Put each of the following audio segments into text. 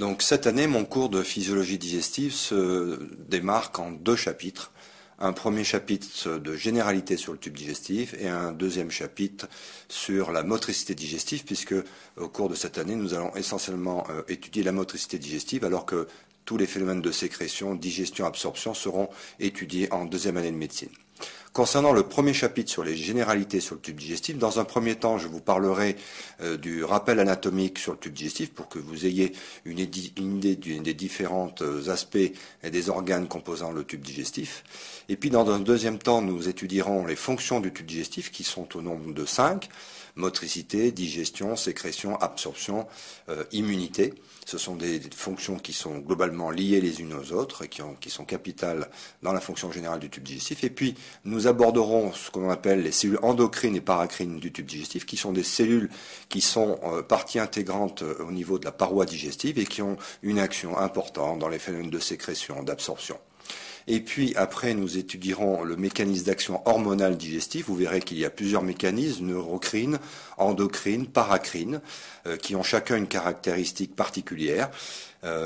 Donc cette année, mon cours de physiologie digestive se démarque en deux chapitres. Un premier chapitre de généralité sur le tube digestif et un deuxième chapitre sur la motricité digestive, puisque au cours de cette année, nous allons essentiellement étudier la motricité digestive, alors que tous les phénomènes de sécrétion, digestion, absorption seront étudiés en deuxième année de médecine. Concernant le premier chapitre sur les généralités sur le tube digestif, dans un premier temps, je vous parlerai du rappel anatomique sur le tube digestif pour que vous ayez une idée des différents aspects et des organes composant le tube digestif. Et puis, dans un deuxième temps, nous étudierons les fonctions du tube digestif qui sont au nombre de 5. Motricité, digestion, sécrétion, absorption, immunité. Ce sont des fonctions qui sont globalement liées les unes aux autres et qui sont capitales dans la fonction générale du tube digestif. Et puis, nous aborderons ce qu'on appelle les cellules endocrines et paracrines du tube digestif, qui sont des cellules qui sont partie intégrante au niveau de la paroi digestive et qui ont une action importante dans les phénomènes de sécrétion, d'absorption. Et puis après, nous étudierons le mécanisme d'action hormonale digestive. Vous verrez qu'il y a plusieurs mécanismes, neurocrines, endocrines, paracrines, qui ont chacun une caractéristique particulière.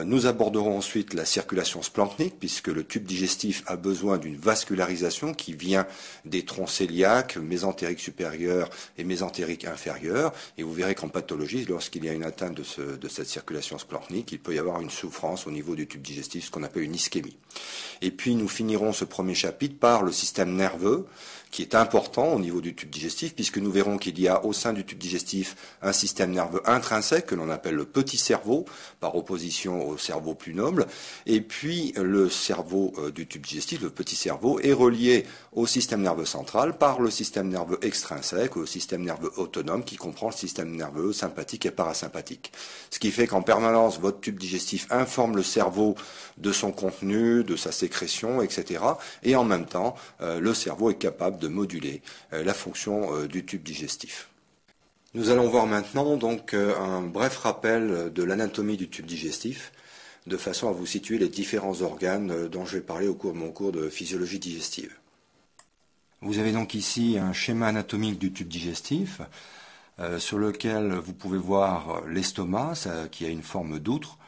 Nous aborderons ensuite la circulation splanchnique, puisque le tube digestif a besoin d'une vascularisation qui vient des troncs cœliaques, mésentérique supérieur et mésentérique inférieur. Et vous verrez qu'en pathologie, lorsqu'il y a une atteinte de cette circulation splanchnique, il peut y avoir une souffrance au niveau du tube digestif, ce qu'on appelle une ischémie. Et puis nous finirons ce premier chapitre par le système nerveux, qui est important au niveau du tube digestif, puisque nous verrons qu'il y a au sein du tube digestif un système nerveux intrinsèque que l'on appelle le petit cerveau, par opposition au cerveau plus noble, et puis le cerveau du tube digestif, le petit cerveau, est relié au système nerveux central par le système nerveux extrinsèque, au système nerveux autonome, qui comprend le système nerveux sympathique et parasympathique. Ce qui fait qu'en permanence, votre tube digestif informe le cerveau de son contenu, de sa sécrétion, etc. Et en même temps, le cerveau est capable de moduler la fonction du tube digestif. Nous allons voir maintenant donc un bref rappel de l'anatomie du tube digestif, de façon à vous situer les différents organes dont je vais parler au cours de mon cours de physiologie digestive. Vous avez donc ici un schéma anatomique du tube digestif, sur lequel vous pouvez voir l'estomac, qui a une forme d'outre.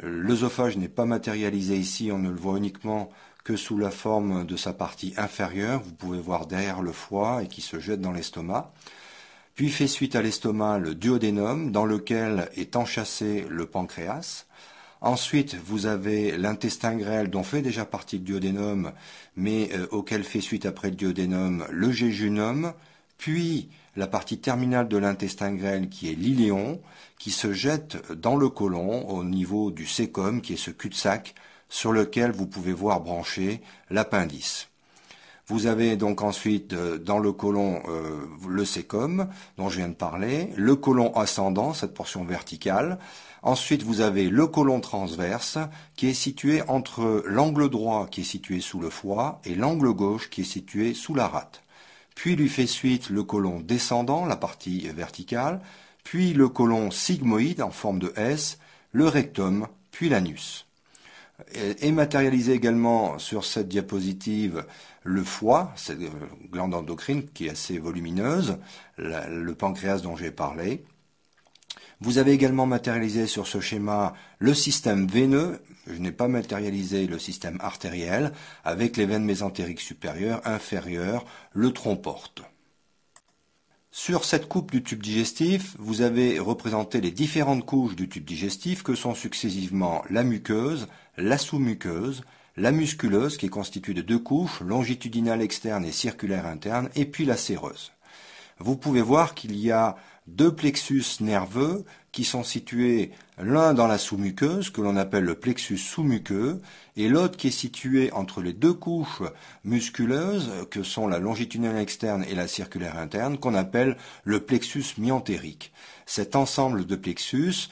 L'œsophage n'est pas matérialisé ici, on ne le voit uniquement que sous la forme de sa partie inférieure. Vous pouvez voir derrière le foie et qui se jette dans l'estomac. Puis fait suite à l'estomac le duodénum, dans lequel est enchâssé le pancréas. Ensuite, vous avez l'intestin grêle, dont fait déjà partie le duodénum, mais auquel fait suite après le duodénum le jéjunum, puis la partie terminale de l'intestin grêle qui est l'iléon, qui se jette dans le côlon au niveau du cécum, qui est ce cul-de-sac sur lequel vous pouvez voir brancher l'appendice. Vous avez donc ensuite dans le côlon le cécum dont je viens de parler, le côlon ascendant, cette portion verticale. Ensuite, vous avez le côlon transverse qui est situé entre l'angle droit qui est situé sous le foie et l'angle gauche qui est situé sous la rate. Puis lui fait suite le côlon descendant, la partie verticale, puis le côlon sigmoïde en forme de S, le rectum, puis l'anus. Est matérialisé également sur cette diapositive le foie, cette glande endocrine qui est assez volumineuse, le pancréas dont j'ai parlé. Vous avez également matérialisé sur ce schéma le système veineux. Je n'ai pas matérialisé le système artériel avec les veines mésentériques supérieures, inférieures, le tronc porte. Sur cette coupe du tube digestif, vous avez représenté les différentes couches du tube digestif que sont successivement la muqueuse, la sous-muqueuse, la musculeuse qui est constituée de 2 couches, longitudinale externe et circulaire interne, et puis la séreuse. Vous pouvez voir qu'il y a 2 plexus nerveux qui sont situés l'un dans la sous-muqueuse, que l'on appelle le plexus sous-muqueux, et l'autre qui est situé entre les 2 couches musculeuses, que sont la longitudinale externe et la circulaire interne, qu'on appelle le plexus myentérique. Cet ensemble de plexus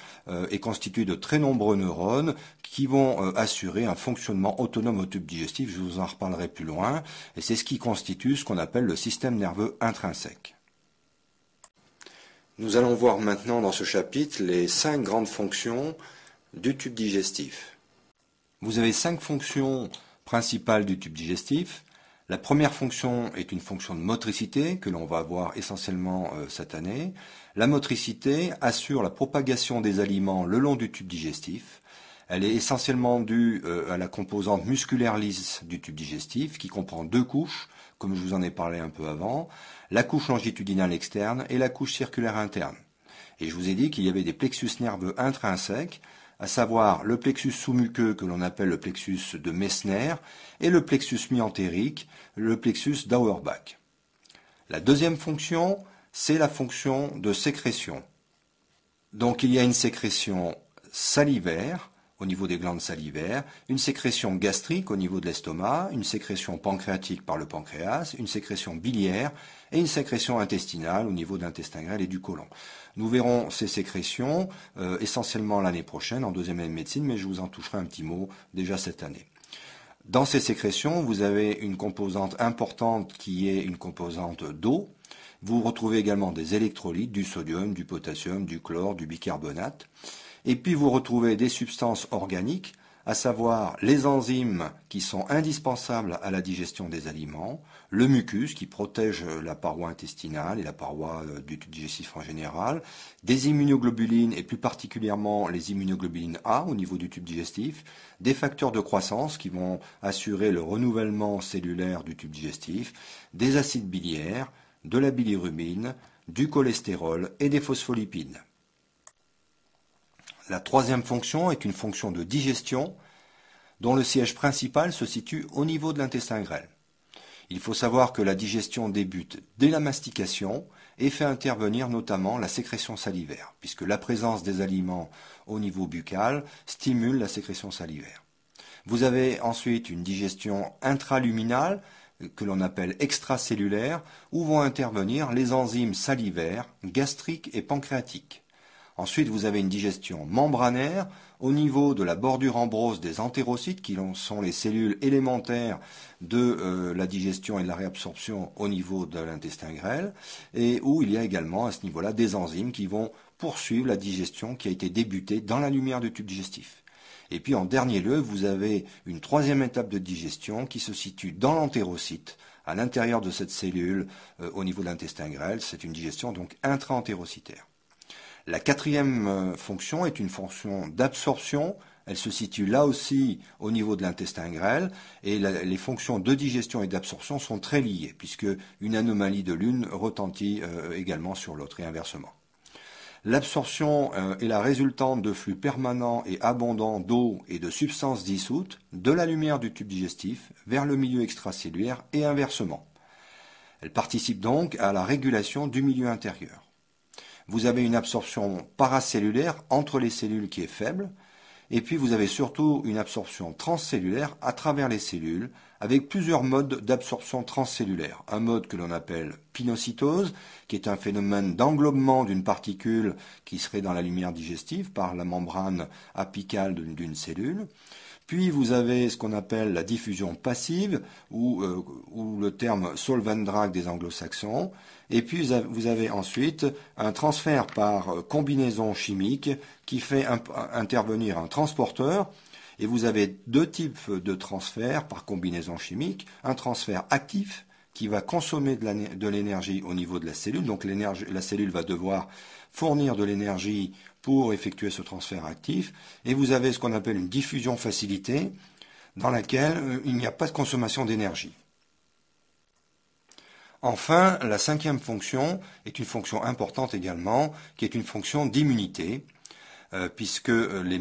est constitué de très nombreux neurones qui vont assurer un fonctionnement autonome au tube digestif, je vous en reparlerai plus loin, et c'est ce qui constitue ce qu'on appelle le système nerveux intrinsèque. Nous allons voir maintenant dans ce chapitre les 5 grandes fonctions du tube digestif. Vous avez 5 fonctions principales du tube digestif. La première fonction est une fonction de motricité que l'on va voir essentiellement cette année. La motricité assure la propagation des aliments le long du tube digestif. Elle est essentiellement due à la composante musculaire lisse du tube digestif qui comprend deux couches, comme je vous en ai parlé un peu avant, la couche longitudinale externe et la couche circulaire interne. Et je vous ai dit qu'il y avait des plexus nerveux intrinsèques, à savoir le plexus sous-muqueux que l'on appelle le plexus de Meissner et le plexus mi-entérique, le plexus d'Auerbach. La deuxième fonction, c'est la fonction de sécrétion. Donc il y a une sécrétion salivaire au niveau des glandes salivaires, une sécrétion gastrique au niveau de l'estomac, une sécrétion pancréatique par le pancréas, une sécrétion biliaire et une sécrétion intestinale au niveau de l'intestin grêle et du côlon. Nous verrons ces sécrétions essentiellement l'année prochaine en deuxième année de médecine, mais je vous en toucherai un petit mot déjà cette année. Dans ces sécrétions, vous avez une composante importante qui est une composante d'eau. Vous retrouvez également des électrolytes, du sodium, du potassium, du chlore, du bicarbonate. Et puis vous retrouvez des substances organiques, à savoir les enzymes qui sont indispensables à la digestion des aliments, le mucus qui protège la paroi intestinale et la paroi du tube digestif en général, des immunoglobulines et plus particulièrement les immunoglobulines A au niveau du tube digestif, des facteurs de croissance qui vont assurer le renouvellement cellulaire du tube digestif, des acides biliaires, de la bilirubine, du cholestérol et des phospholipides. La troisième fonction est une fonction de digestion dont le siège principal se situe au niveau de l'intestin grêle. Il faut savoir que la digestion débute dès la mastication et fait intervenir notamment la sécrétion salivaire, puisque la présence des aliments au niveau buccal stimule la sécrétion salivaire. Vous avez ensuite une digestion intraluminale que l'on appelle extracellulaire, où vont intervenir les enzymes salivaires, gastriques et pancréatiques. Ensuite, vous avez une digestion membranaire au niveau de la bordure ambrose des entérocytes, qui sont les cellules élémentaires de la digestion et de la réabsorption au niveau de l'intestin grêle, et où il y a également à ce niveau-là des enzymes qui vont poursuivre la digestion qui a été débutée dans la lumière du tube digestif. Et puis en dernier lieu, vous avez une troisième étape de digestion qui se situe dans l'entérocyte, à l'intérieur de cette cellule au niveau de l'intestin grêle. C'est une digestion donc intra-entérocytaire. La quatrième fonction est une fonction d'absorption. Elle se situe là aussi au niveau de l'intestin grêle et les fonctions de digestion et d'absorption sont très liées puisque une anomalie de l'une retentit également sur l'autre et inversement. L'absorption est la résultante de flux permanents et abondants d'eau et de substances dissoutes de la lumière du tube digestif vers le milieu extracellulaire et inversement. Elle participe donc à la régulation du milieu intérieur. Vous avez une absorption paracellulaire entre les cellules qui est faible, et puis vous avez surtout une absorption transcellulaire à travers les cellules, avec plusieurs modes d'absorption transcellulaire. Un mode que l'on appelle pinocytose, qui est un phénomène d'englobement d'une particule qui serait dans la lumière digestive par la membrane apicale d'une cellule. Puis vous avez ce qu'on appelle la diffusion passive, ou le terme solvent drag des anglo-saxons. Et puis vous avez ensuite un transfert par combinaison chimique qui fait intervenir un transporteur. Et vous avez deux types de transferts par combinaison chimique. Un transfert actif qui va consommer de l'énergie au niveau de la cellule. Donc la cellule va devoir fournir de l'énergie pour effectuer ce transfert actif. Et vous avez ce qu'on appelle une diffusion facilitée dans laquelle il n'y a pas de consommation d'énergie. Enfin, la cinquième fonction est une fonction importante également, qui est une fonction d'immunité, puisque la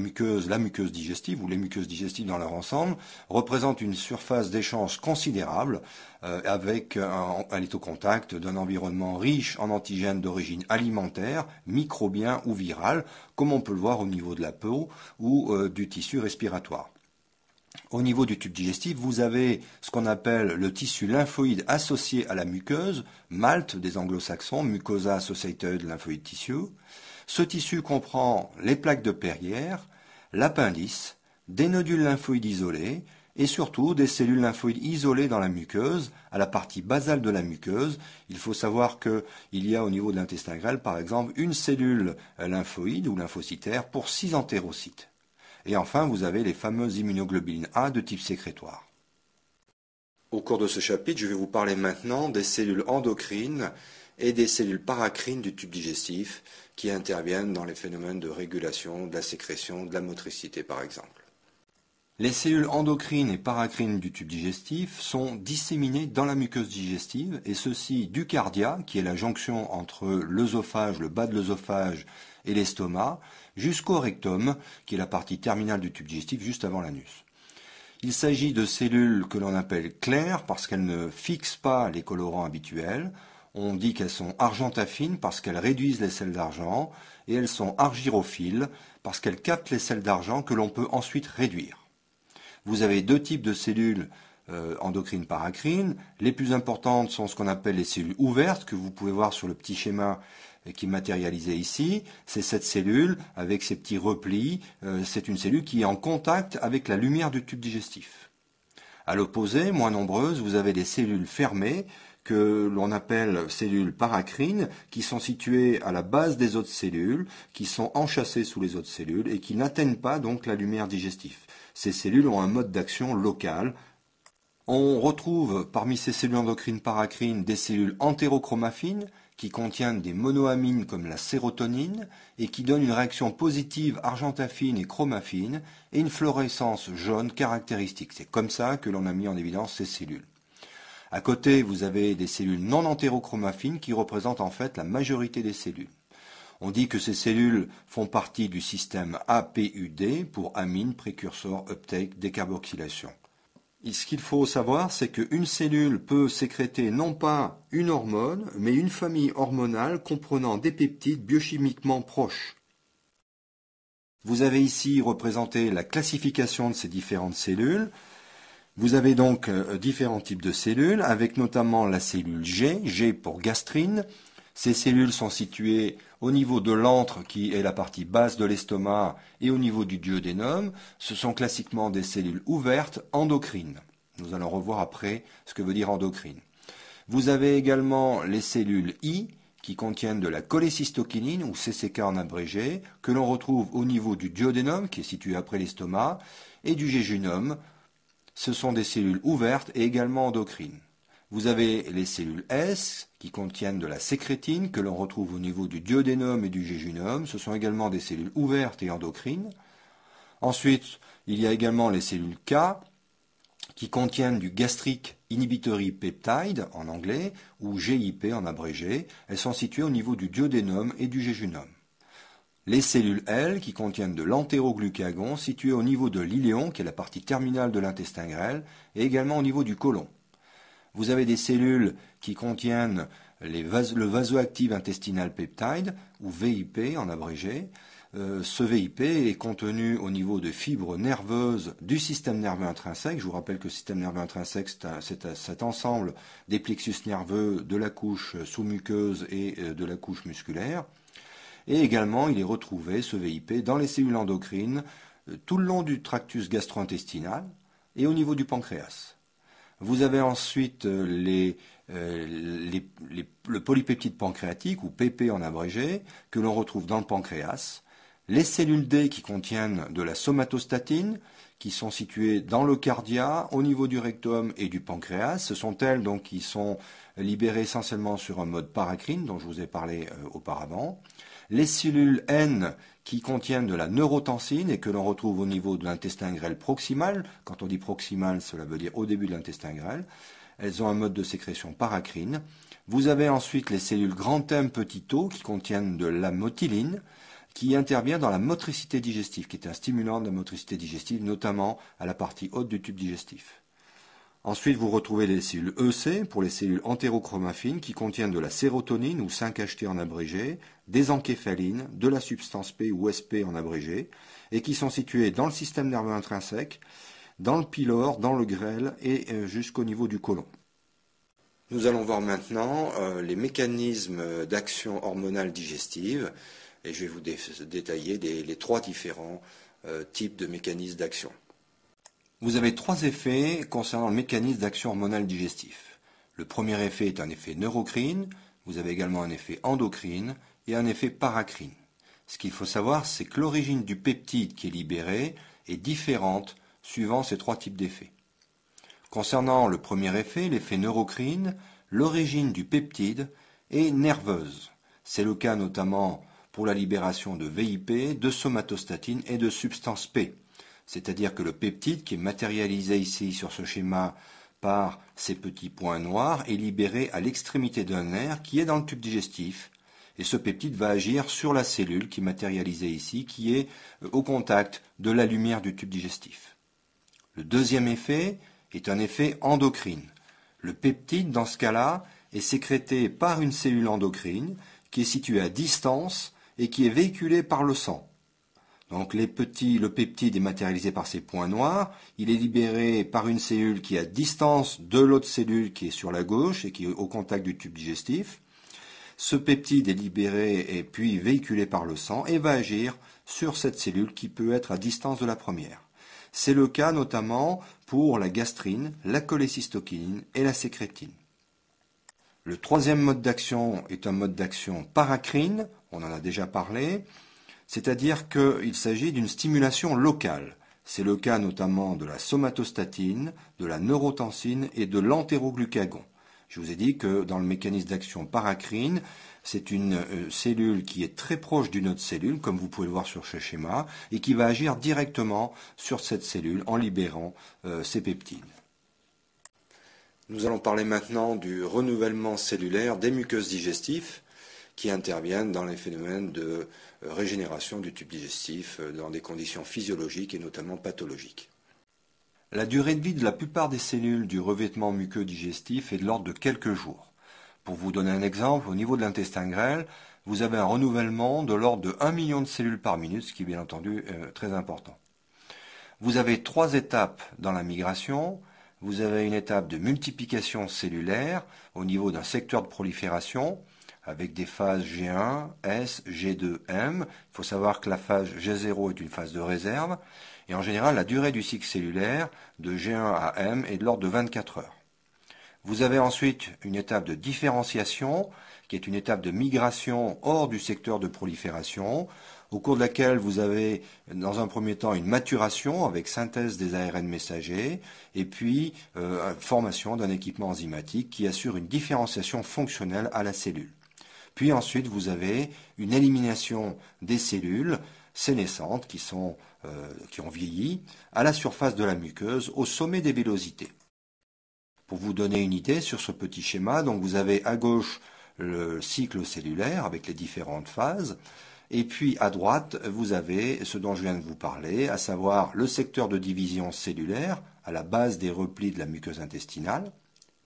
muqueuse digestive ou les muqueuses digestives dans leur ensemble représentent une surface d'échange considérable elle est au contact d'un environnement riche en antigènes d'origine alimentaire, microbien ou viral, comme on peut le voir au niveau de la peau ou du tissu respiratoire. Au niveau du tube digestif, vous avez ce qu'on appelle le tissu lymphoïde associé à la muqueuse, MALT des anglo-saxons, Mucosa Associated Lymphoid Tissue. Ce tissu comprend les plaques de Perrière, l'appendice, des nodules lymphoïdes isolés et surtout des cellules lymphoïdes isolées dans la muqueuse, à la partie basale de la muqueuse. Il faut savoir qu'il y a au niveau de l'intestin grêle, par exemple, une cellule lymphoïde ou lymphocytaire pour 6 entérocytes. Et enfin, vous avez les fameuses immunoglobulines A de type sécrétoire. Au cours de ce chapitre, je vais vous parler maintenant des cellules endocrines et des cellules paracrines du tube digestif qui interviennent dans les phénomènes de régulation, de la sécrétion, de la motricité par exemple. Les cellules endocrines et paracrines du tube digestif sont disséminées dans la muqueuse digestive, et ceci du cardia, qui est la jonction entre l'œsophage, le bas de l'œsophage et l'estomac, jusqu'au rectum, qui est la partie terminale du tube digestif juste avant l'anus. Il s'agit de cellules que l'on appelle claires parce qu'elles ne fixent pas les colorants habituels. On dit qu'elles sont argentaphines parce qu'elles réduisent les sels d'argent, et elles sont argyrophiles parce qu'elles captent les sels d'argent que l'on peut ensuite réduire. Vous avez deux types de cellules endocrines paracrines. Les plus importantes sont ce qu'on appelle les cellules ouvertes, que vous pouvez voir sur le petit schéma qui est matérialisé ici. C'est cette cellule avec ses petits replis. C'est une cellule qui est en contact avec la lumière du tube digestif. À l'opposé, moins nombreuses, vous avez des cellules fermées que l'on appelle cellules paracrines, qui sont situées à la base des autres cellules, qui sont enchâssées sous les autres cellules et qui n'atteignent pas donc la lumière digestive. Ces cellules ont un mode d'action local. On retrouve parmi ces cellules endocrines paracrines des cellules entérochromaffines qui contiennent des monoamines comme la sérotonine et qui donnent une réaction positive argentaphine et chromaffine et une fluorescence jaune caractéristique. C'est comme ça que l'on a mis en évidence ces cellules. À côté, vous avez des cellules non entérochromaffines qui représentent en fait la majorité des cellules. On dit que ces cellules font partie du système APUD pour amine, précurseur, uptake, décarboxylation. Et ce qu'il faut savoir, c'est qu'une cellule peut sécréter non pas une hormone, mais une famille hormonale comprenant des peptides biochimiquement proches. Vous avez ici représenté la classification de ces différentes cellules. Vous avez donc différents types de cellules, avec notamment la cellule G, G pour gastrine. Ces cellules sont situées au niveau de l'antre, qui est la partie basse de l'estomac, et au niveau du duodénum. Ce sont classiquement des cellules ouvertes endocrines. Nous allons revoir après ce que veut dire endocrine. Vous avez également les cellules I, qui contiennent de la cholécystokinine, ou CCK en abrégé, que l'on retrouve au niveau du duodénum, qui est situé après l'estomac, et du jéjunum. Ce sont des cellules ouvertes et également endocrines. Vous avez les cellules S qui contiennent de la sécrétine que l'on retrouve au niveau du duodénum et du jéjunum. Ce sont également des cellules ouvertes et endocrines. Ensuite, il y a également les cellules K qui contiennent du gastric inhibitory peptide en anglais ou GIP en abrégé. Elles sont situées au niveau du duodénum et du jéjunum. Les cellules L qui contiennent de l'entéroglucagon situées au niveau de l'iléon, qui est la partie terminale de l'intestin grêle, et également au niveau du côlon. Vous avez des cellules qui contiennent le vasoactive intestinal peptide, ou VIP en abrégé. Ce VIP est contenu au niveau de fibres nerveuses du système nerveux intrinsèque. Je vous rappelle que le système nerveux intrinsèque, c'est cet ensemble des plexus nerveux de la couche sous-muqueuse et de la couche musculaire. Et également, il est retrouvé, ce VIP, dans les cellules endocrines, tout le long du tractus gastro-intestinal et au niveau du pancréas. Vous avez ensuite le polypeptide pancréatique, ou PP en abrégé, que l'on retrouve dans le pancréas. Les cellules D qui contiennent de la somatostatine, qui sont situées dans le cardia, au niveau du rectum et du pancréas. Ce sont elles donc qui sont libérées essentiellement sur un mode paracrine, dont je vous ai parlé auparavant. Les cellules N qui contiennent de la neurotensine et que l'on retrouve au niveau de l'intestin grêle proximal. Quand on dit proximal, cela veut dire au début de l'intestin grêle. Elles ont un mode de sécrétion paracrine. Vous avez ensuite les cellules grand M petit o qui contiennent de la motiline, qui intervient dans la motricité digestive, qui est un stimulant de la motricité digestive, notamment à la partie haute du tube digestif. Ensuite, vous retrouvez les cellules EC pour les cellules entérochromaffines qui contiennent de la sérotonine ou 5-HT en abrégé, des encéphalines, de la substance P ou SP en abrégé, et qui sont situées dans le système nerveux intrinsèque, dans le pylore, dans le grêle et jusqu'au niveau du côlon. Nous allons voir maintenant les mécanismes d'action hormonale digestive, et je vais vous détailler les trois différents types de mécanismes d'action. Vous avez trois effets concernant le mécanisme d'action hormonale digestif. Le premier effet est un effet neurocrine, vous avez également un effet endocrine et un effet paracrine. Ce qu'il faut savoir, c'est que l'origine du peptide qui est libéré est différente suivant ces trois types d'effets. Concernant le premier effet, l'effet neurocrine, l'origine du peptide est nerveuse. C'est le cas notamment pour la libération de VIP, de somatostatine et de substance P. C'est-à-dire que le peptide, qui est matérialisé ici sur ce schéma par ces petits points noirs, est libéré à l'extrémité d'un nerf qui est dans le tube digestif. Et ce peptide va agir sur la cellule qui est matérialisée ici, qui est au contact de la lumière du tube digestif. Le deuxième effet est un effet endocrine. Le peptide, dans ce cas-là, est sécrété par une cellule endocrine qui est située à distance et qui est véhiculée par le sang. Donc le peptide est matérialisé par ces points noirs, il est libéré par une cellule qui est à distance de l'autre cellule qui est sur la gauche et qui est au contact du tube digestif. Ce peptide est libéré et puis véhiculé par le sang et va agir sur cette cellule qui peut être à distance de la première. C'est le cas notamment pour la gastrine, la cholécystokinine et la sécrétine. Le troisième mode d'action est un mode d'action paracrine, on en a déjà parlé, c'est-à-dire qu'il s'agit d'une stimulation locale. C'est le cas notamment de la somatostatine, de la neurotensine et de l'entéroglucagon. Je vous ai dit que dans le mécanisme d'action paracrine, c'est une cellule qui est très proche d'une autre cellule, comme vous pouvez le voir sur ce schéma, et qui va agir directement sur cette cellule en libérant ces peptides. Nous allons parler maintenant du renouvellement cellulaire des muqueuses digestives qui interviennent dans les phénomènes de régénération du tube digestif dans des conditions physiologiques et notamment pathologiques. La durée de vie de la plupart des cellules du revêtement muqueux digestif est de l'ordre de quelques jours. Pour vous donner un exemple, au niveau de l'intestin grêle, vous avez un renouvellement de l'ordre de 1 million de cellules par minute, ce qui est bien entendu très important. Vous avez 3 étapes dans la migration. Vous avez une étape de multiplication cellulaire au niveau d'un secteur de prolifération avec des phases G1, S, G2, M. Il faut savoir que la phase G0 est une phase de réserve. Et en général, la durée du cycle cellulaire de G1 à M est de l'ordre de 24 heures. Vous avez ensuite une étape de différenciation, qui est une étape de migration hors du secteur de prolifération, au cours de laquelle vous avez, dans un premier temps, une maturation avec synthèse des ARN messagers, et puis formation d'un équipement enzymatique qui assure une différenciation fonctionnelle à la cellule. Puis ensuite, vous avez une élimination des cellules sénescentes qui ont vieilli à la surface de la muqueuse au sommet des villosités. Pour vous donner une idée sur ce petit schéma, donc vous avez à gauche le cycle cellulaire avec les différentes phases, et puis à droite, vous avez ce dont je viens de vous parler, à savoir le secteur de division cellulaire à la base des replis de la muqueuse intestinale,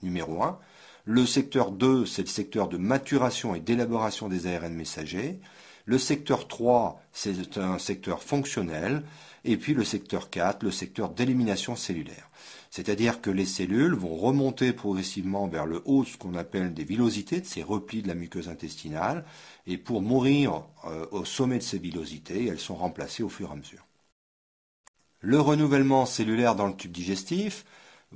numéro 1. Le secteur 2, c'est le secteur de maturation et d'élaboration des ARN messagers. Le secteur 3, c'est un secteur fonctionnel. Et puis le secteur 4, le secteur d'élimination cellulaire. C'est-à-dire que les cellules vont remonter progressivement vers le haut, ce qu'on appelle des villosités, de ces replis de la muqueuse intestinale. Et pour mourir au sommet de ces villosités, elles sont remplacées au fur et à mesure. Le renouvellement cellulaire dans le tube digestif.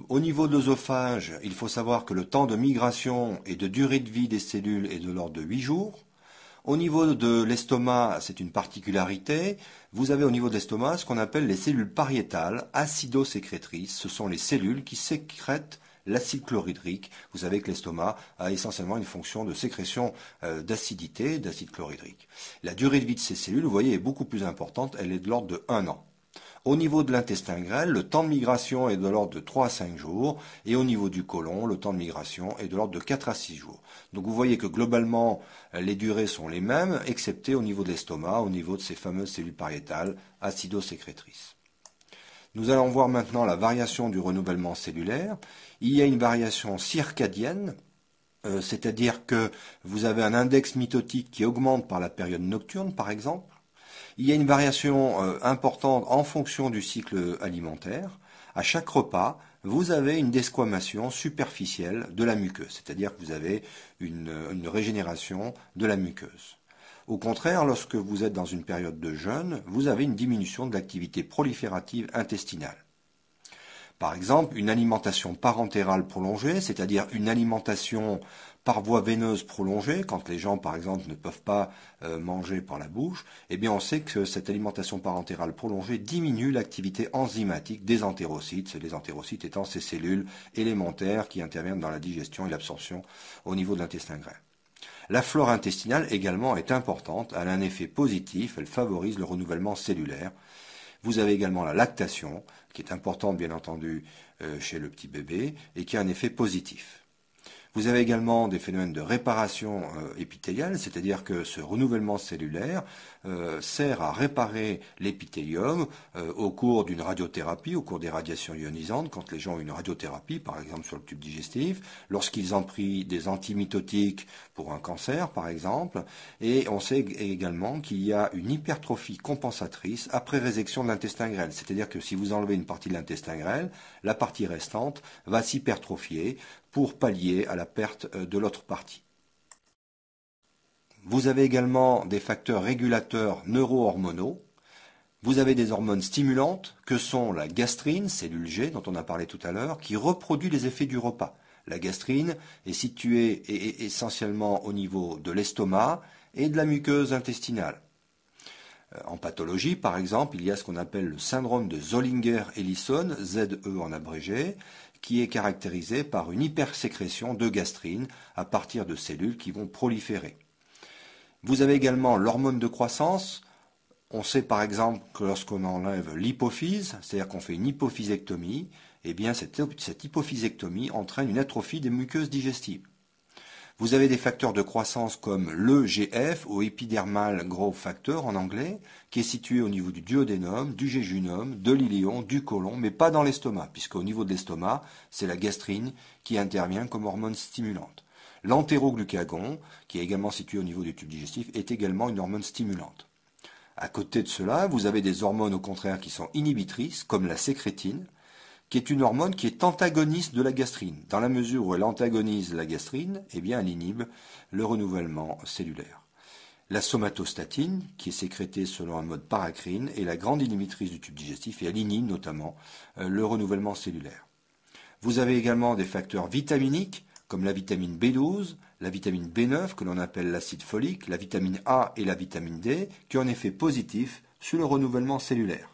Au niveau de l'œsophage, il faut savoir que le temps de migration et de durée de vie des cellules est de l'ordre de 8 jours. Au niveau de l'estomac, c'est une particularité. Vous avez au niveau de l'estomac ce qu'on appelle les cellules pariétales acidosécrétrices. Ce sont les cellules qui sécrètent l'acide chlorhydrique. Vous savez que l'estomac a essentiellement une fonction de sécrétion d'acidité, d'acide chlorhydrique. La durée de vie de ces cellules, vous voyez, est beaucoup plus importante. Elle est de l'ordre de 1 an. Au niveau de l'intestin grêle, le temps de migration est de l'ordre de 3 à 5 jours, et au niveau du côlon, le temps de migration est de l'ordre de 4 à 6 jours. Donc vous voyez que globalement, les durées sont les mêmes, excepté au niveau de l'estomac, au niveau de ces fameuses cellules pariétales acidosécrétrices. Nous allons voir maintenant la variation du renouvellement cellulaire. Il y a une variation circadienne, c'est-à-dire que vous avez un index mitotique qui augmente par la période nocturne, par exemple. Il y a une variation importante en fonction du cycle alimentaire. À chaque repas, vous avez une desquamation superficielle de la muqueuse, c'est-à-dire que vous avez une régénération de la muqueuse. Au contraire, lorsque vous êtes dans une période de jeûne, vous avez une diminution de l'activité proliférative intestinale. Par exemple, une alimentation parentérale prolongée, c'est-à-dire une alimentation par voie veineuse prolongée, quand les gens par exemple ne peuvent pas manger par la bouche, eh bien on sait que cette alimentation parentérale prolongée diminue l'activité enzymatique des entérocytes, les entérocytes étant ces cellules élémentaires qui interviennent dans la digestion et l'absorption au niveau de l'intestin grêle. La flore intestinale également est importante, elle a un effet positif, elle favorise le renouvellement cellulaire. Vous avez également la lactation, qui est importante bien entendu chez le petit bébé, et qui a un effet positif. Vous avez également des phénomènes de réparation épithéliale, c'est-à-dire que ce renouvellement cellulaire sert à réparer l'épithélium au cours d'une radiothérapie, au cours des radiations ionisantes, quand les gens ont une radiothérapie, par exemple sur le tube digestif, lorsqu'ils ont pris des antimitotiques pour un cancer, par exemple, et on sait également qu'il y a une hypertrophie compensatrice après résection de l'intestin grêle, c'est-à-dire que si vous enlevez une partie de l'intestin grêle, la partie restante va s'hypertrophier pour pallier à la perte de l'autre partie. Vous avez également des facteurs régulateurs neurohormonaux. Vous avez des hormones stimulantes que sont la gastrine, cellule G dont on a parlé tout à l'heure, qui reproduit les effets du repas. La gastrine est située essentiellement au niveau de l'estomac et de la muqueuse intestinale. En pathologie, par exemple, il y a ce qu'on appelle le syndrome de Zollinger-Ellison, ZE en abrégé, qui est caractérisé par une hypersécrétion de gastrine à partir de cellules qui vont proliférer. Vous avez également l'hormone de croissance. On sait par exemple que lorsqu'on enlève l'hypophyse, c'est-à-dire qu'on fait une hypophysectomie, eh bien cette hypophysectomie entraîne une atrophie des muqueuses digestives. Vous avez des facteurs de croissance comme l'EGF, ou Epidermal Growth Factor en anglais, qui est situé au niveau du duodénum, du jéjunum, de l'iléon, du côlon, mais pas dans l'estomac, puisqu'au niveau de l'estomac, c'est la gastrine qui intervient comme hormone stimulante. L'entéroglucagon, qui est également situé au niveau du tube digestif, est également une hormone stimulante. À côté de cela, vous avez des hormones au contraire qui sont inhibitrices, comme la sécrétine, qui est une hormone qui est antagoniste de la gastrine. Dans la mesure où elle antagonise la gastrine, eh bien elle inhibe le renouvellement cellulaire. La somatostatine, qui est sécrétée selon un mode paracrine, est la grande inhibitrice du tube digestif et elle inhibe notamment le renouvellement cellulaire. Vous avez également des facteurs vitaminiques, comme la vitamine B12, la vitamine B9, que l'on appelle l'acide folique, la vitamine A et la vitamine D, qui ont un effet positif sur le renouvellement cellulaire.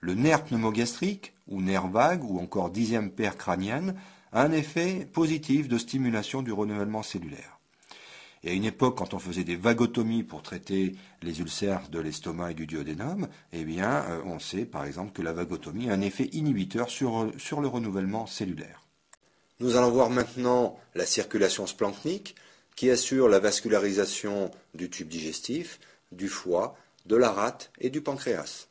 Le nerf pneumogastrique, ou nerf vague, ou encore dixième paire crânienne, a un effet positif de stimulation du renouvellement cellulaire. Et à une époque, quand on faisait des vagotomies pour traiter les ulcères de l'estomac et du duodénum, eh bien, on sait par exemple que la vagotomie a un effet inhibiteur sur le renouvellement cellulaire. Nous allons voir maintenant la circulation splanchnique, qui assure la vascularisation du tube digestif, du foie, de la rate et du pancréas.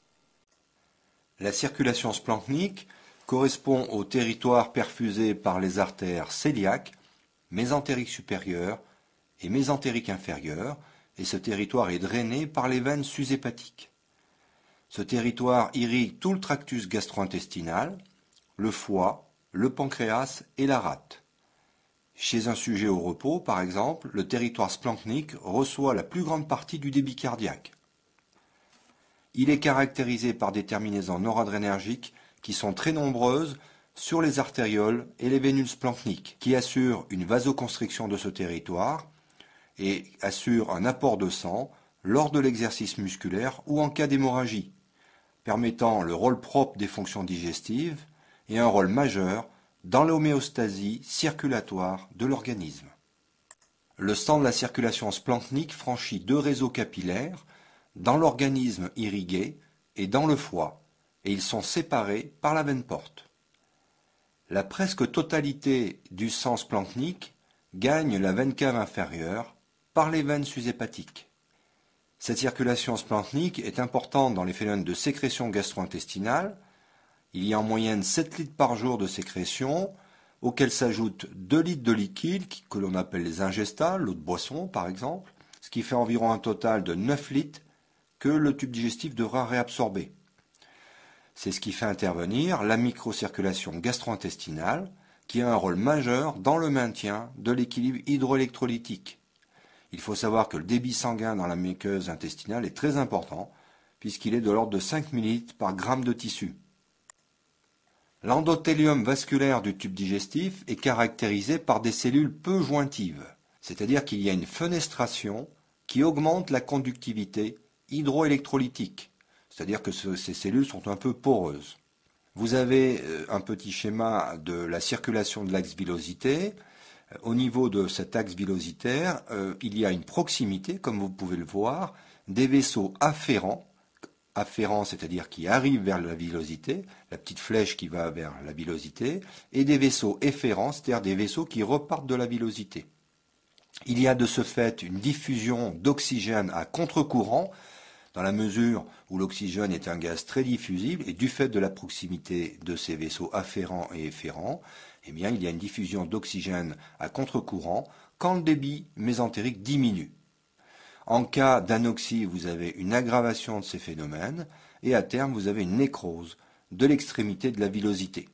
La circulation splanchnique correspond au territoire perfusé par les artères cœliaques, mésentériques supérieures et mésentériques inférieures, et ce territoire est drainé par les veines sus-hépatiques. Ce territoire irrigue tout le tractus gastro-intestinal, le foie, le pancréas et la rate. Chez un sujet au repos, par exemple, le territoire splanchnique reçoit la plus grande partie du débit cardiaque. Il est caractérisé par des terminaisons noradrénergiques qui sont très nombreuses sur les artérioles et les vénules splanchniques, qui assurent une vasoconstriction de ce territoire et assurent un apport de sang lors de l'exercice musculaire ou en cas d'hémorragie, permettant le rôle propre des fonctions digestives et un rôle majeur dans l'homéostasie circulatoire de l'organisme. Le sang de la circulation splanchnique franchit deux réseaux capillaires dans l'organisme irrigué et dans le foie, et ils sont séparés par la veine porte. La presque totalité du sang splanchnique gagne la veine cave inférieure par les veines sus-hépatiques. Cette circulation splanchnique est importante dans les phénomènes de sécrétion gastro-intestinale. Il y a en moyenne 7 litres par jour de sécrétion, auxquels s'ajoutent 2 litres de liquide, que l'on appelle les ingestats, l'eau de boisson par exemple, ce qui fait environ un total de 9 litres que le tube digestif devra réabsorber. C'est ce qui fait intervenir la microcirculation gastro-intestinale, qui a un rôle majeur dans le maintien de l'équilibre hydroélectrolytique. Il faut savoir que le débit sanguin dans la muqueuse intestinale est très important, puisqu'il est de l'ordre de 5 ml par gramme de tissu. L'endothélium vasculaire du tube digestif est caractérisé par des cellules peu jointives, c'est-à-dire qu'il y a une fenestration qui augmente la conductivité hydroélectrolytique, c'est-à-dire que ces cellules sont un peu poreuses. Vous avez un petit schéma de la circulation de l'axe villosité. Au niveau de cet axe villositaire, il y a une proximité, comme vous pouvez le voir, des vaisseaux afférents, c'est-à-dire qui arrivent vers la villosité, la petite flèche qui va vers la villosité, et des vaisseaux efférents, c'est-à-dire des vaisseaux qui repartent de la villosité. Il y a de ce fait une diffusion d'oxygène à contre-courant, dans la mesure où l'oxygène est un gaz très diffusible, et du fait de la proximité de ces vaisseaux afférents et efférents, eh bien, il y a une diffusion d'oxygène à contre-courant quand le débit mésentérique diminue. En cas d'anoxie, vous avez une aggravation de ces phénomènes, et à terme, vous avez une nécrose de l'extrémité de la villosité.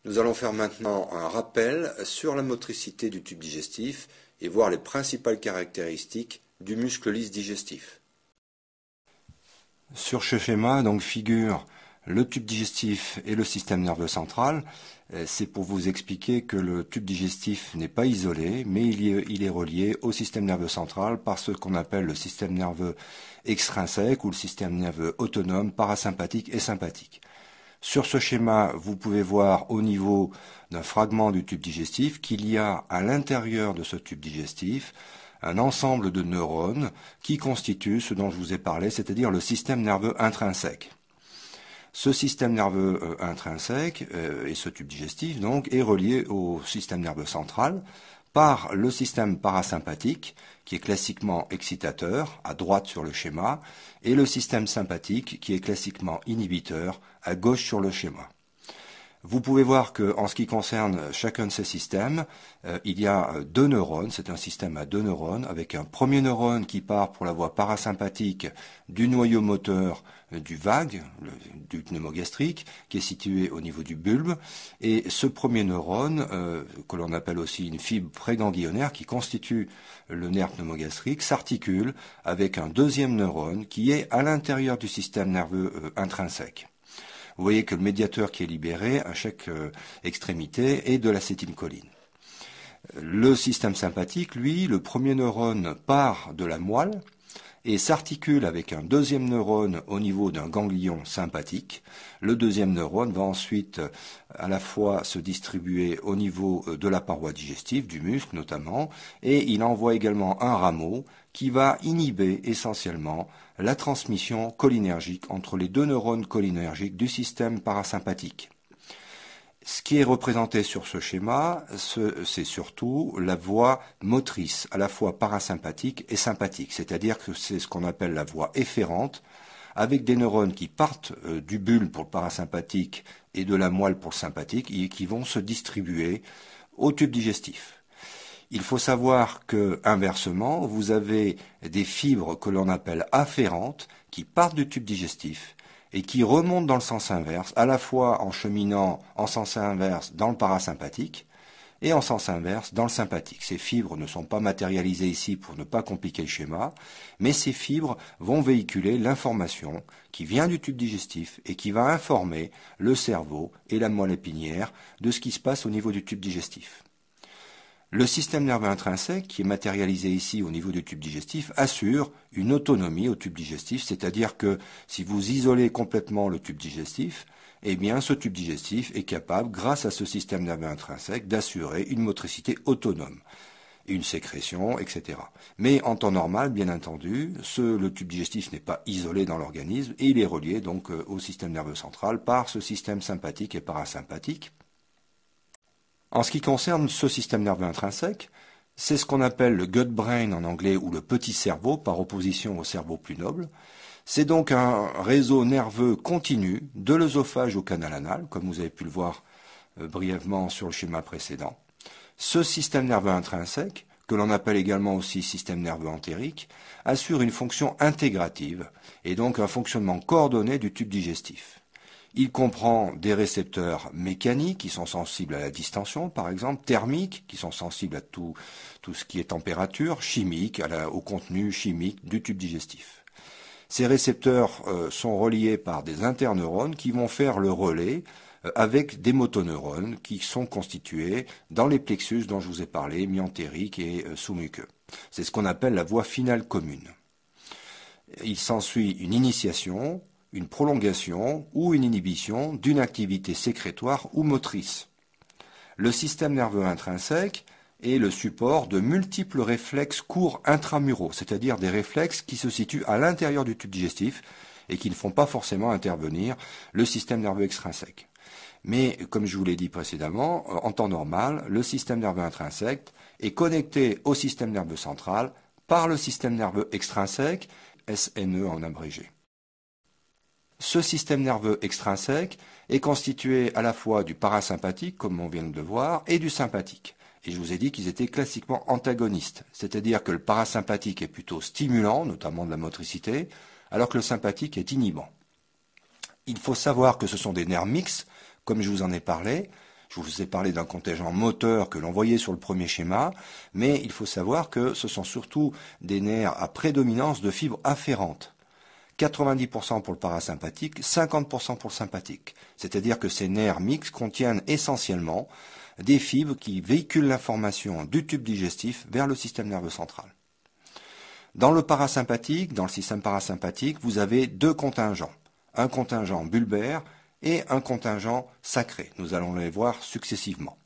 Nous allons faire maintenant un rappel sur la motricité du tube digestif et voir les principales caractéristiques du muscle lisse digestif. Sur ce schéma, donc, figure le tube digestif et le système nerveux central. C'est pour vous expliquer que le tube digestif n'est pas isolé, mais il est relié au système nerveux central par ce qu'on appelle le système nerveux extrinsèque ou le système nerveux autonome, parasympathique et sympathique. Sur ce schéma, vous pouvez voir au niveau d'un fragment du tube digestif qu'il y a à l'intérieur de ce tube digestif un ensemble de neurones qui constituent ce dont je vous ai parlé, c'est-à-dire le système nerveux intrinsèque. Ce système nerveux intrinsèque et ce tube digestif donc est relié au système nerveux central par le système parasympathique qui est classiquement excitateur à droite sur le schéma et le système sympathique qui est classiquement inhibiteur à gauche sur le schéma. Vous pouvez voir qu'en ce qui concerne chacun de ces systèmes, il y a deux neurones, c'est un système à deux neurones, avec un premier neurone qui part pour la voie parasympathique du noyau moteur du vague, du pneumogastrique, qui est situé au niveau du bulbe, et ce premier neurone, que l'on appelle aussi une fibre préganglionnaire qui constitue le nerf pneumogastrique, s'articule avec un deuxième neurone qui est à l'intérieur du système nerveux intrinsèque. Vous voyez que le médiateur qui est libéré à chaque extrémité est de l'acétylcholine. Le système sympathique, lui, le premier neurone part de la moelle et s'articule avec un deuxième neurone au niveau d'un ganglion sympathique. Le deuxième neurone va ensuite à la fois se distribuer au niveau de la paroi digestive, du muscle notamment, et il envoie également un rameau qui va inhiber essentiellement la transmission cholinergique entre les deux neurones cholinergiques du système parasympathique. Ce qui est représenté sur ce schéma, c'est surtout la voie motrice, à la fois parasympathique et sympathique, c'est-à-dire que c'est ce qu'on appelle la voie efférente, avec des neurones qui partent du bulbe pour le parasympathique et de la moelle pour le sympathique, et qui vont se distribuer au tube digestif. Il faut savoir que, inversement, vous avez des fibres que l'on appelle afférentes, qui partent du tube digestif, et qui remontent dans le sens inverse, à la fois en cheminant en sens inverse dans le parasympathique et en sens inverse dans le sympathique. Ces fibres ne sont pas matérialisées ici pour ne pas compliquer le schéma, mais ces fibres vont véhiculer l'information qui vient du tube digestif et qui va informer le cerveau et la moelle épinière de ce qui se passe au niveau du tube digestif. Le système nerveux intrinsèque, qui est matérialisé ici au niveau du tube digestif, assure une autonomie au tube digestif, c'est-à-dire que si vous isolez complètement le tube digestif, eh bien ce tube digestif est capable, grâce à ce système nerveux intrinsèque, d'assurer une motricité autonome, une sécrétion, etc. Mais en temps normal, bien entendu, le tube digestif n'est pas isolé dans l'organisme et il est relié donc au système nerveux central par ce système sympathique et parasympathique. En ce qui concerne ce système nerveux intrinsèque, c'est ce qu'on appelle le gut brain en anglais ou le petit cerveau par opposition au cerveau plus noble. C'est donc un réseau nerveux continu de l'œsophage au canal anal, comme vous avez pu le voir brièvement sur le schéma précédent. Ce système nerveux intrinsèque, que l'on appelle également aussi système nerveux entérique, assure une fonction intégrative et donc un fonctionnement coordonné du tube digestif. Il comprend des récepteurs mécaniques qui sont sensibles à la distension, par exemple, thermiques qui sont sensibles à tout ce qui est température, chimique, au contenu chimique du tube digestif. Ces récepteurs sont reliés par des interneurones qui vont faire le relais avec des motoneurones qui sont constitués dans les plexus dont je vous ai parlé, mi-entérique et sous-muqueux. C'est ce qu'on appelle la voie finale commune. Il s'ensuit une initiation, une prolongation ou une inhibition d'une activité sécrétoire ou motrice. Le système nerveux intrinsèque est le support de multiples réflexes courts intramuraux, c'est-à-dire des réflexes qui se situent à l'intérieur du tube digestif et qui ne font pas forcément intervenir le système nerveux extrinsèque. Mais, comme je vous l'ai dit précédemment, en temps normal, le système nerveux intrinsèque est connecté au système nerveux central par le système nerveux extrinsèque, SNE en abrégé. Ce système nerveux extrinsèque est constitué à la fois du parasympathique, comme on vient de le voir, et du sympathique. Et je vous ai dit qu'ils étaient classiquement antagonistes, c'est-à-dire que le parasympathique est plutôt stimulant, notamment de la motricité, alors que le sympathique est inhibant. Il faut savoir que ce sont des nerfs mixtes, comme je vous en ai parlé. Je vous ai parlé d'un contingent moteur que l'on voyait sur le premier schéma, mais il faut savoir que ce sont surtout des nerfs à prédominance de fibres afférentes. 90% pour le parasympathique, 50% pour le sympathique. C'est-à-dire que ces nerfs mixtes contiennent essentiellement des fibres qui véhiculent l'information du tube digestif vers le système nerveux central. Dans le parasympathique, dans le système parasympathique, vous avez deux contingents. Un contingent bulbaire et un contingent sacré. Nous allons les voir successivement.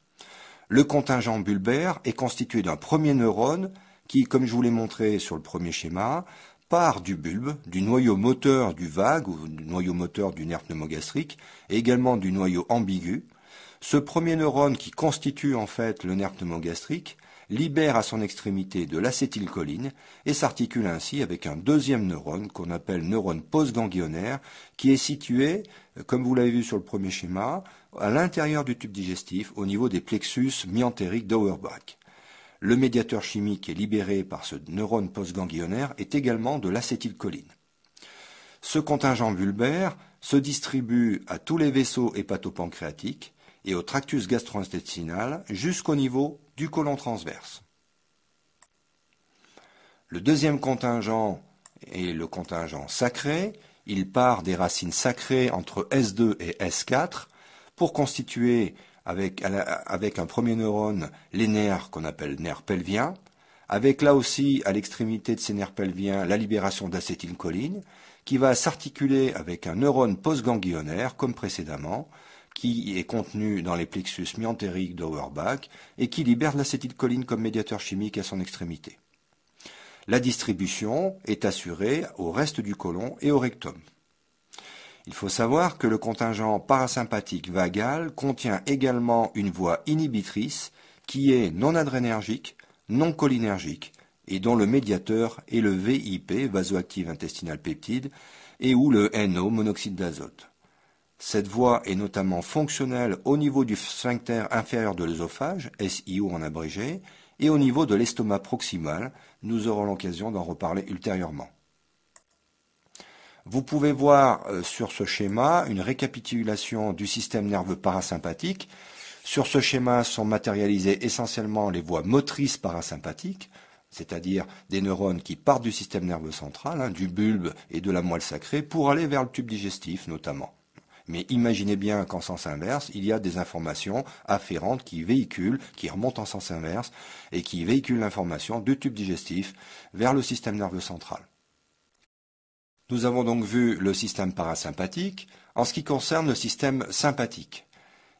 Le contingent bulbaire est constitué d'un premier neurone qui, comme je vous l'ai montré sur le premier schéma, part du bulbe, du noyau moteur du vague ou du noyau moteur du nerf pneumogastrique et également du noyau ambigu. Ce premier neurone qui constitue en fait le nerf pneumogastrique libère à son extrémité de l'acétylcholine et s'articule ainsi avec un deuxième neurone qu'on appelle neurone postganglionnaire qui est situé, comme vous l'avez vu sur le premier schéma, à l'intérieur du tube digestif au niveau des plexus mi-entériques d'Auerbach. Le médiateur chimique qui est libéré par ce neurone postganglionnaire est également de l'acétylcholine. Ce contingent bulbaire se distribue à tous les vaisseaux hépatopancréatiques et au tractus gastro-intestinal jusqu'au niveau du côlon transverse. Le deuxième contingent est le contingent sacré. Il part des racines sacrées entre S2 et S4 pour constituer avec un premier neurone les nerfs qu'on appelle nerfs pelviens, avec là aussi à l'extrémité de ces nerfs pelviens la libération d'acétylcholine qui va s'articuler avec un neurone postganglionnaire comme précédemment, qui est contenu dans les plexus mi-entériques d'Auerbach et qui libère de l'acétylcholine comme médiateur chimique à son extrémité. La distribution est assurée au reste du côlon et au rectum. Il faut savoir que le contingent parasympathique vagal contient également une voie inhibitrice qui est non adrénergique, non cholinergique et dont le médiateur est le VIP, vasoactive intestinal peptide, et ou le NO, monoxyde d'azote. Cette voie est notamment fonctionnelle au niveau du sphincter inférieur de l'œsophage, SIO en abrégé, et au niveau de l'estomac proximal. Nous aurons l'occasion d'en reparler ultérieurement. Vous pouvez voir sur ce schéma une récapitulation du système nerveux parasympathique. Sur ce schéma sont matérialisées essentiellement les voies motrices parasympathiques, c'est-à-dire des neurones qui partent du système nerveux central, du bulbe et de la moelle sacrée, pour aller vers le tube digestif notamment. Mais imaginez bien qu'en sens inverse, il y a des informations afférentes qui véhiculent, qui remontent en sens inverse, et qui véhiculent l'information du tube digestif vers le système nerveux central. Nous avons donc vu le système parasympathique. En ce qui concerne le système sympathique,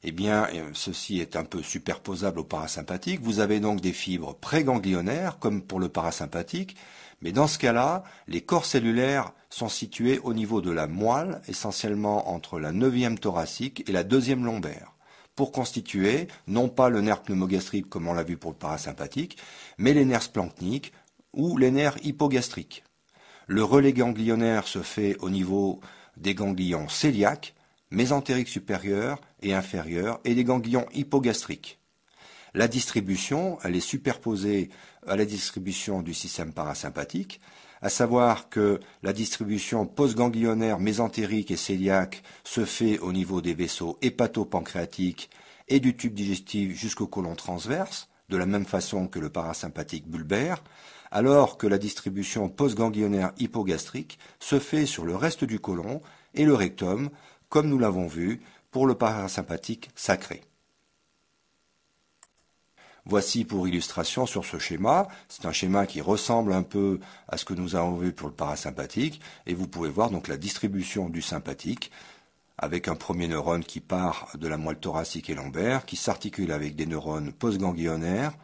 eh bien, ceci est un peu superposable au parasympathique. Vous avez donc des fibres préganglionnaires, comme pour le parasympathique, mais dans ce cas-là, les corps cellulaires sont situés au niveau de la moelle, essentiellement entre la 9e thoracique et la 2e lombaire, pour constituer, non pas le nerf pneumogastrique comme on l'a vu pour le parasympathique, mais les nerfs splanchniques ou les nerfs hypogastriques. Le relais ganglionnaire se fait au niveau des ganglions cœliaques, mésentériques supérieurs et inférieurs, et des ganglions hypogastriques. La distribution, elle est superposée à la distribution du système parasympathique, à savoir que la distribution postganglionnaire mésentérique et cœliaque se fait au niveau des vaisseaux hépatopancréatiques et du tube digestif jusqu'au côlon transverse, de la même façon que le parasympathique bulbaire, alors que la distribution postganglionnaire hypogastrique se fait sur le reste du côlon et le rectum, comme nous l'avons vu pour le parasympathique sacré. Voici pour illustration sur ce schéma, c'est un schéma qui ressemble un peu à ce que nous avons vu pour le parasympathique, et vous pouvez voir donc la distribution du sympathique, avec un premier neurone qui part de la moelle thoracique et lombaire, qui s'articule avec des neurones postganglionnaires,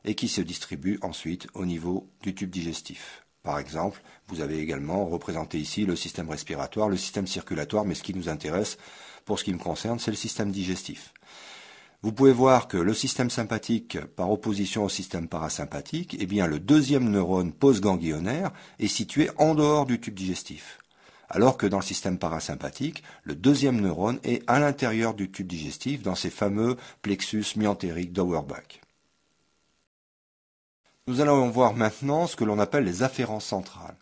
et qui se distribue ensuite au niveau du tube digestif. Par exemple, vous avez également représenté ici le système respiratoire, le système circulatoire, mais ce qui nous intéresse, pour ce qui me concerne, c'est le système digestif. Vous pouvez voir que le système sympathique, par opposition au système parasympathique, eh bien le deuxième neurone postganglionnaire est situé en dehors du tube digestif. Alors que dans le système parasympathique, le deuxième neurone est à l'intérieur du tube digestif, dans ces fameux plexus myentériques d'Auerbach. Nous allons voir maintenant ce que l'on appelle les afférences centrales.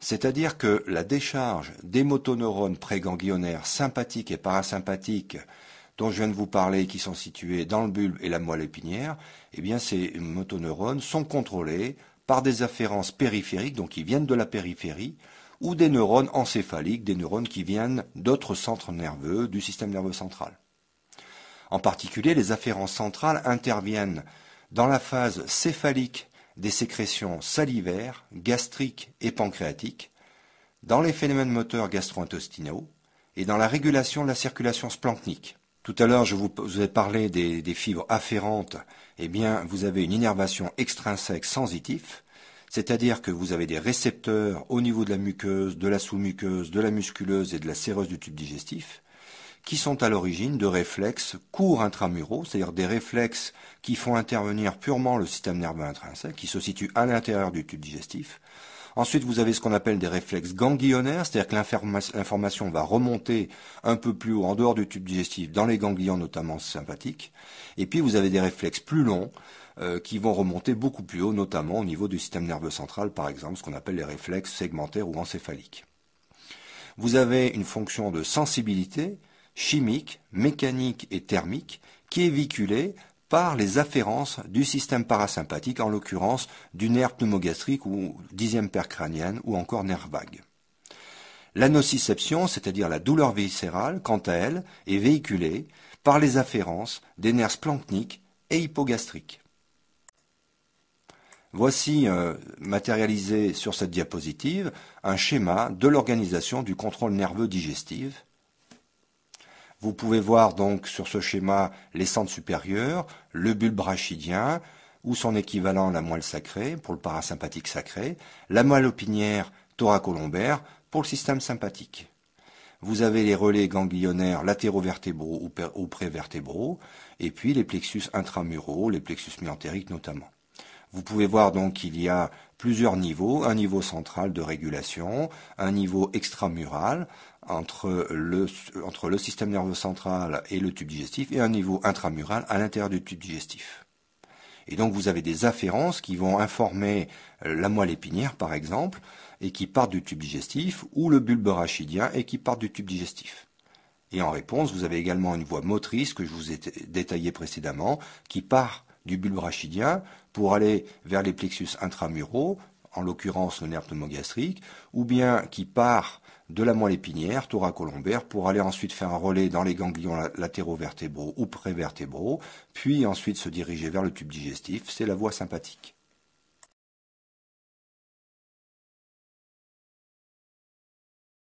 C'est-à-dire que la décharge des motoneurones préganglionnaires sympathiques et parasympathiques dont je viens de vous parler, qui sont situés dans le bulbe et la moelle épinière, eh bien ces motoneurones sont contrôlés par des afférences périphériques, donc qui viennent de la périphérie, ou des neurones encéphaliques, des neurones qui viennent d'autres centres nerveux du système nerveux central. En particulier, les afférences centrales interviennent dans la phase céphalique des sécrétions salivaires, gastriques et pancréatiques, dans les phénomènes moteurs gastro-intestinaux et dans la régulation de la circulation splanchnique. Tout à l'heure, je vous ai parlé des fibres afférentes. Eh bien, vous avez une innervation extrinsèque sensitive, c'est-à-dire que vous avez des récepteurs au niveau de la muqueuse, de la sous-muqueuse, de la musculeuse et de la séreuse du tube digestif, qui sont à l'origine de réflexes courts intramuraux, c'est-à-dire des réflexes qui font intervenir purement le système nerveux intrinsèque, qui se situe à l'intérieur du tube digestif. Ensuite, vous avez ce qu'on appelle des réflexes ganglionnaires, c'est-à-dire que l'information va remonter un peu plus haut, en dehors du tube digestif, dans les ganglions notamment sympathiques. Et puis, vous avez des réflexes plus longs qui vont remonter beaucoup plus haut, notamment au niveau du système nerveux central, par exemple, ce qu'on appelle les réflexes segmentaires ou encéphaliques. Vous avez une fonction de sensibilité chimique, mécanique et thermique qui est véhiculée par les afférences du système parasympathique, en l'occurrence du nerf pneumogastrique ou 10e paire crânienne ou encore nerf vague. La nociception, c'est-à-dire la douleur viscérale, quant à elle, est véhiculée par les afférences des nerfs splanchniques et hypogastriques. Voici matérialisé sur cette diapositive un schéma de l'organisation du contrôle nerveux digestif. Vous pouvez voir donc sur ce schéma les centres supérieurs, le bulbe rachidien ou son équivalent la moelle sacrée pour le parasympathique sacré, la moelle épinière thoracolombaire pour le système sympathique. Vous avez les relais ganglionnaires latérovertébraux ou prévertébraux et puis les plexus intramuraux, les plexus myentériques notamment. Vous pouvez voir donc qu'il y a plusieurs niveaux, un niveau central de régulation, un niveau extramural entre le système nerveux central et le tube digestif et un niveau intramural à l'intérieur du tube digestif. Et donc vous avez des afférences qui vont informer la moelle épinière par exemple et qui partent du tube digestif ou le bulbe rachidien et qui partent du tube digestif. Et en réponse, vous avez également une voie motrice que je vous ai détaillée précédemment qui part du bulbe rachidien pour aller vers les plexus intramuraux, en l'occurrence le nerf pneumogastrique, ou bien qui part de la moelle épinière thoracolombaire pour aller ensuite faire un relais dans les ganglions latérovertébraux ou prévertébraux, puis ensuite se diriger vers le tube digestif, c'est la voie sympathique.